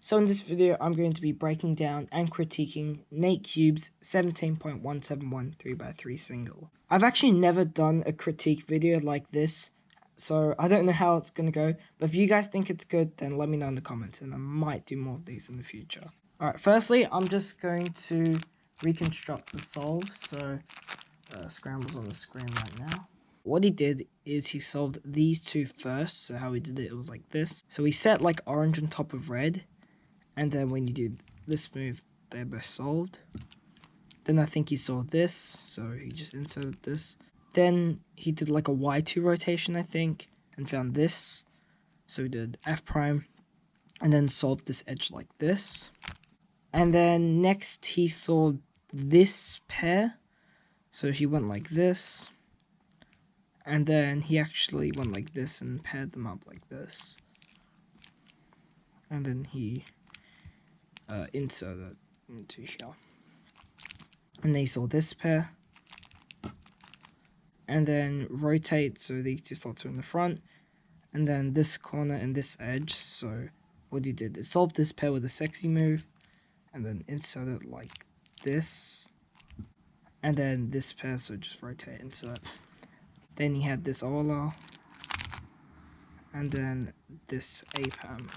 So in this video, I'm going to be breaking down and critiquing Nate Cubez 17.171 3x3 single. I've actually never done a critique video like this, so I don't know how it's going to go, but if you guys think it's good, then let me know in the comments, and I might do more of these in the future. Alright, firstly, I'm just going to reconstruct the solve, so Scramble's on the screen right now. What he did is he solved these two first, so how he did it was like this. So he set like orange on top of red, and then when you do this move, they're both solved. Then I think he saw this, so he just inserted this. Then he did like a Y2 rotation, I think, and found this. So he did F prime, and then solved this edge like this. And then next he saw this pair, so he went like this. And then he actually went like this and paired them up like this. And then he insert it into here, and then you saw this pair, and then rotate so these two slots are in the front, and then this corner and this edge. So what he did is solve this pair with a sexy move, and then insert it like this, and then this pair, so just rotate, insert. Then he had this Ola, and then this APAM.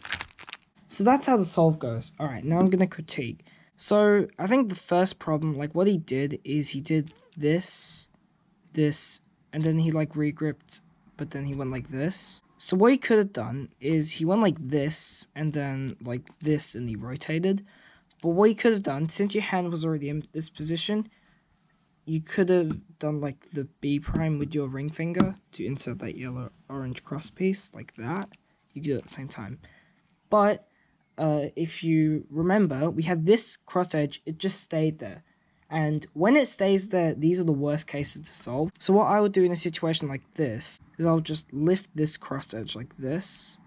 So that's how the solve goes. Alright, now I'm going to critique. So I think the first problem, like what he did is he did this, and then he like regripped, but then he went like this. So what he could have done is he went like this, and then like this, and he rotated. But what he could have done, since your hand was already in this position, you could have done like the B prime with your ring finger to insert that yellow orange cross piece, like that. You could do it at the same time. But if you remember, we had this cross edge, it just stayed there. And when it stays there, these are the worst cases to solve. So what I would do in a situation like this is I'll just lift this cross edge like this.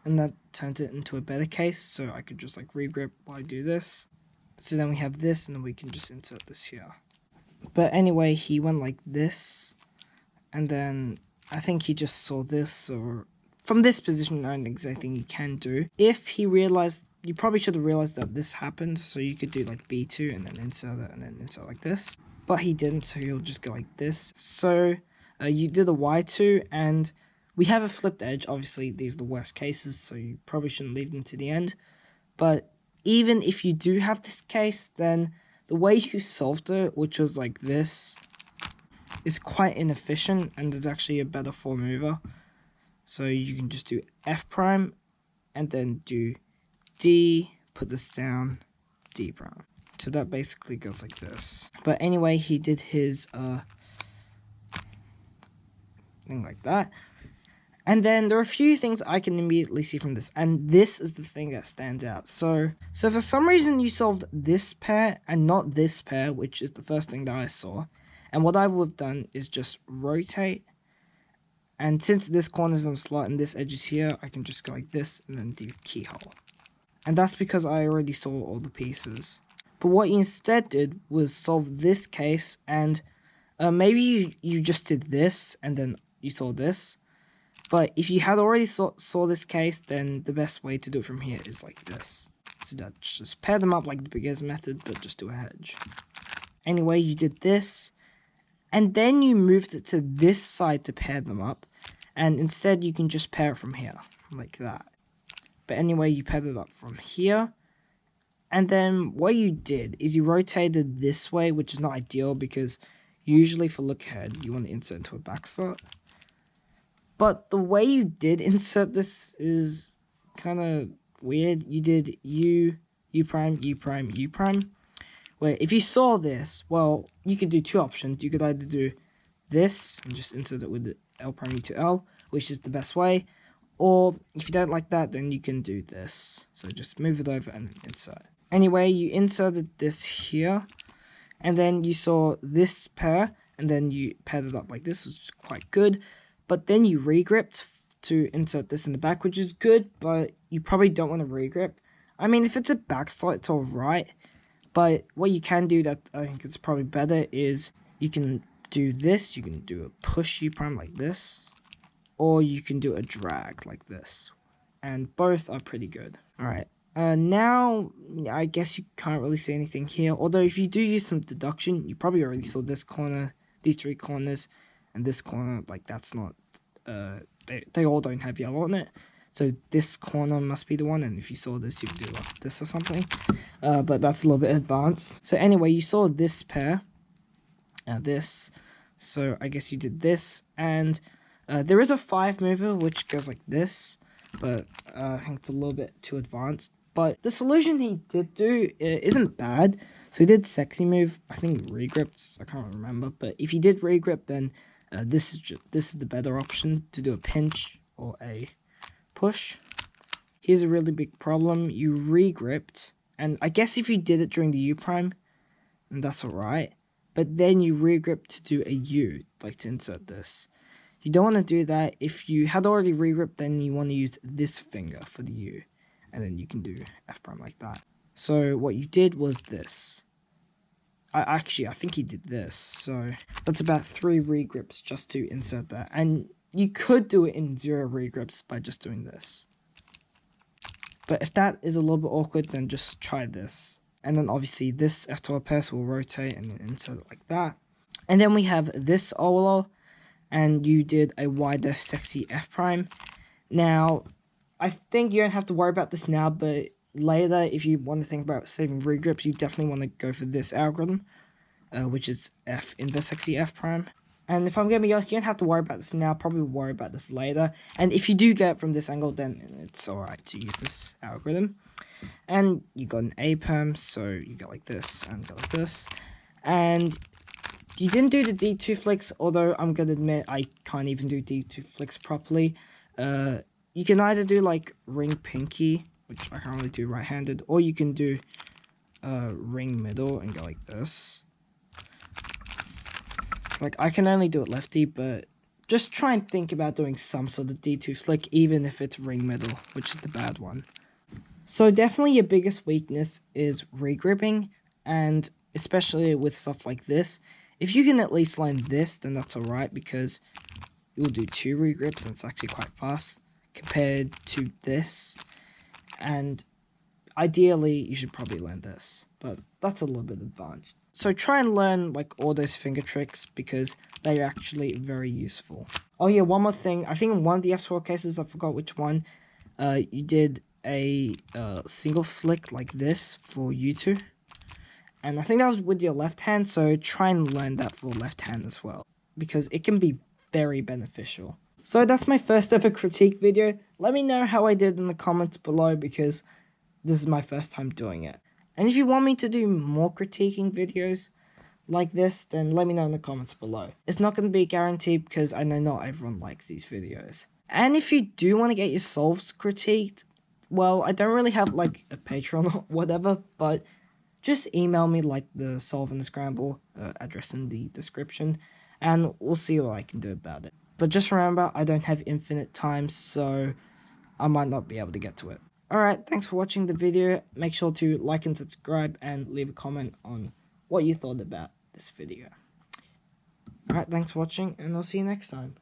And that turns it into a better case, so I could just like regrip while I do this. So then we have this, and then we can just insert this here. But anyway, he went like this, and then I think he just saw this, or from this position, I don't think there's anything you can do. If he realized, you probably should have realized that this happened, so you could do like B2 and then insert it and then insert like this. But he didn't, so he'll just go like this. So you did a Y2, and we have a flipped edge. Obviously, these are the worst cases, so you probably shouldn't leave them to the end. But even if you do have this case, then the way you solved it, which was like this, is quite inefficient, and there's actually a better 4-mover. So you can just do F prime, and then do D, put this down, D prime. So that basically goes like this. But anyway, he did his thing like that. And then there are a few things I can immediately see from this, and this is the thing that stands out. So for some reason you solved this pair and not this pair, which is the first thing that I saw. And what I would have done is just rotate. And since this corner's on the slot and this edge is here, I can just go like this and then do keyhole. And that's because I already saw all the pieces. But what you instead did was solve this case, and maybe you just did this and then you saw this. But if you had already saw this case, then the best way to do it from here is like this. So that's just pair them up like the beginner's method, but just do a hedge. Anyway, you did this, and then you moved it to this side to pair them up. And instead, you can just pair it from here, like that. But anyway, you paired it up from here. And then what you did is you rotated this way, which is not ideal because usually for look ahead, you want to insert into a back slot. But the way you did insert this is kind of weird. You did U prime, U prime, U prime. Where if you saw this, well, you could do two options. You could either do this and just insert it with the L prime to L, which is the best way. Or if you don't like that, then you can do this. So just move it over and insert. Anyway, you inserted this here, and then you saw this pair, and then you paired it up like this, which is quite good. But then you regripped to insert this in the back, which is good, but you probably don't want to regrip. I mean, if it's a back slot, it's alright. But what you can do that I think is probably better is you can do this. You can do a push U prime like this, or you can do a drag like this. and both are pretty good. Alright, now I guess you can't really see anything here, although if you do use some deduction, you probably already saw this corner, these 3 corners, and this corner. Like, that's not, they all don't have yellow on it. So this corner must be the one, and if you saw this, you would do like this or something. But that's a little bit advanced. So anyway, you saw this pair, this. So I guess you did this, and there is a 5 mover which goes like this, but I think it's a little bit too advanced. But the solution he did do isn't bad. So he did sexy move, I think regripped, I can't remember. But if he did regrip, then this is the better option to do a pinch or a push. Here's a really big problem. You regripped, and I guess if you did it during the U prime, then that's alright. But then you regrip to do a U, like to insert this. You don't want to do that. If you had already regripped, then you want to use this finger for the U, and then you can do F prime like that. So what you did was this. I think he did this. So that's about 3 regrips just to insert that. And you could do it in 0 regrips by just doing this. But if that is a little bit awkward, then just try this. And then obviously this F12 pass will rotate and then insert it like that. And then we have this OLO, and you did a wide def sexy F prime. Now, I think you don't have to worry about this now, but later, if you want to think about saving regrips, you definitely want to go for this algorithm, which is F inverse sexy F prime. And if I'm going to be honest, you don't have to worry about this now, probably worry about this later. And if you do get it from this angle, then it's alright to use this algorithm. And you got an A perm, so you go like this and go like this. And you didn't do the D2 flicks, although I'm going to admit I can't even do D2 flicks properly. You can either do like ring pinky, which I can't really do right-handed, or you can do ring middle and go like this. Like, I can only do it lefty, but just try and think about doing some sort of D2 flick, even if it's ring middle, which is the bad one. So definitely your biggest weakness is regripping, and especially with stuff like this. If you can at least land this, then that's alright, because you'll do 2 regrips, and it's actually quite fast, compared to this. And ideally, you should probably learn this, but that's a little bit advanced. So try and learn like all those finger tricks, because they're actually very useful. Oh yeah, one more thing. I think in one of the F12 cases, I forgot which one, you did a single flick like this for U2. And I think that was with your left hand, so try and learn that for left hand as well, because it can be very beneficial. So that's my first ever critique video. Let me know how I did in the comments below, because this is my first time doing it. And if you want me to do more critiquing videos like this, then let me know in the comments below. It's not going to be guaranteed, because I know not everyone likes these videos. And if you do want to get your solves critiqued, well, I don't really have like a Patreon or whatever, but just email me like the solve and the scramble address in the description, and we'll see what I can do about it. But just remember, I don't have infinite time, so I might not be able to get to it. Alright, thanks for watching the video. Make sure to like and subscribe and leave a comment on what you thought about this video. Alright, thanks for watching, and I'll see you next time.